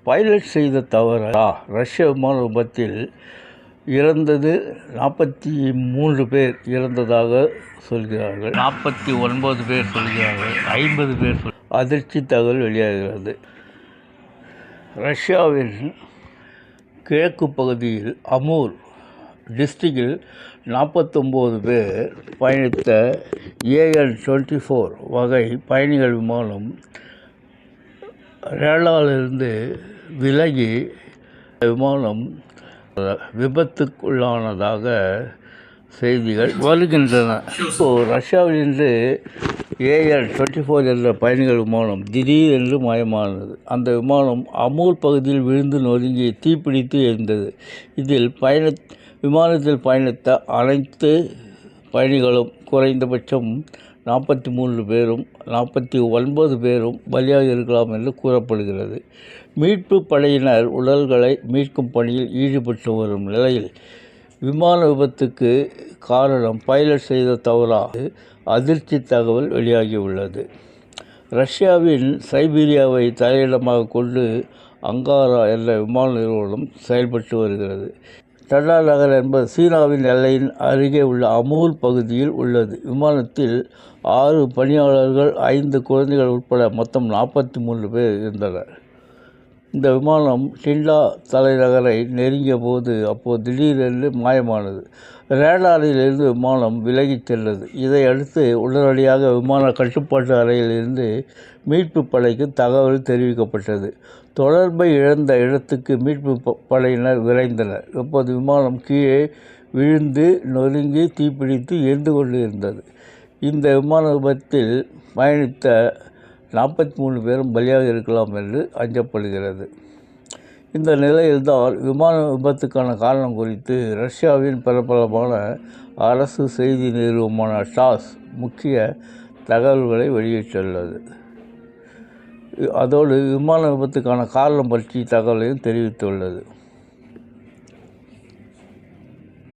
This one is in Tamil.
பைலட் செய்த தவறா ரஷ்ய விமான விபத்தில் இறந்தது 43 பேர் இறந்ததாக சொல்கிறார்கள். 49 பேர் சொல்கிறார்கள். 50 பேர் அதிர்ச்சி தகவல் வெளியாகிறது. ரஷ்யாவின் கிழக்கு பகுதியில் அமூர் டிஸ்ட்ரிக்டில் 49 பேர் பயணித்த AN-24 வகை பயணிகள் விமானம் ரேடாரிலிருந்து விலகி விமானம் விபத்துக்குள்ளானதாக செய்திகள் வருகின்றன. ரஷ்யாவிலிருந்து AN-24 என்ற பயணிகள் விமானம் திடீரென்று மாயமானது. அந்த விமானம் அமூர் பகுதியில் விழுந்து நொறுங்கி தீப்பிடித்து எரிந்தது. இதில் விமானத்தில் பயணித்த அனைத்து பயணிகளும் குறைந்தபட்சம் 43 பேரும் 49 பேரும் பலியாக இருக்கலாம் என்று கூறப்படுகிறது. மீட்பு படையினர் உடல்களை மீட்கும் பணியில் ஈடுபட்டு வரும் நிலையில் விமான விபத்துக்கு காரணம் பைலட் செய்த தவறாக அதிர்ச்சி தகவல் வெளியாகியுள்ளது. ரஷ்யாவின் சைபீரியாவை தலையிடமாக கொண்டு அங்காரா என்ற விமான நிறுவனம் செயல்பட்டு வருகிறது. டடா நகர் என்பது சீனாவின் எல்லையின் அருகே உள்ள அமூர் பகுதியில் உள்ளது. விமானத்தில் 6 பணியாளர்கள் 5 குழந்தைகள் உட்பட மொத்தம் 43 பேர் இருந்தனர். இந்த விமானம் டிண்டா தலைநகரை நெருங்கிய போது அப்போது திடீரென்று மாயமானது. ரேடாரிலிருந்து விமானம் விலகிச் சென்றது. இதையடுத்து உடனடியாக விமான கட்டுப்பாட்டு அறையில் இருந்து மீட்பு படைக்கு தகவல் தெரிவிக்கப்பட்டது. தொடர்பை இழந்த இடத்துக்கு மீட்பு படையினர் விரைந்தனர். இப்போது விமானம் கீழே விழுந்து நொறுங்கி தீப்பிடித்து எரிந்து கொண்டு இருந்தது. இந்த விமான விபத்தில் பயணித்த 43 பேரும் பலியாக இருக்கலாம் என்று அஞ்சப்படுகிறது. இந்த நிலையில்தான் விமான விபத்துக்கான காரணம் குறித்து ரஷ்யாவின் பிரபலமான அரசு செய்தி நிறுவனமான டாஸ் முக்கிய தகவல்களை வெளியிட்டுள்ளது. அதோடு விமான விபத்துக்கான காரணம் பற்றிய தகவலையும் தெரிவித்துள்ளது.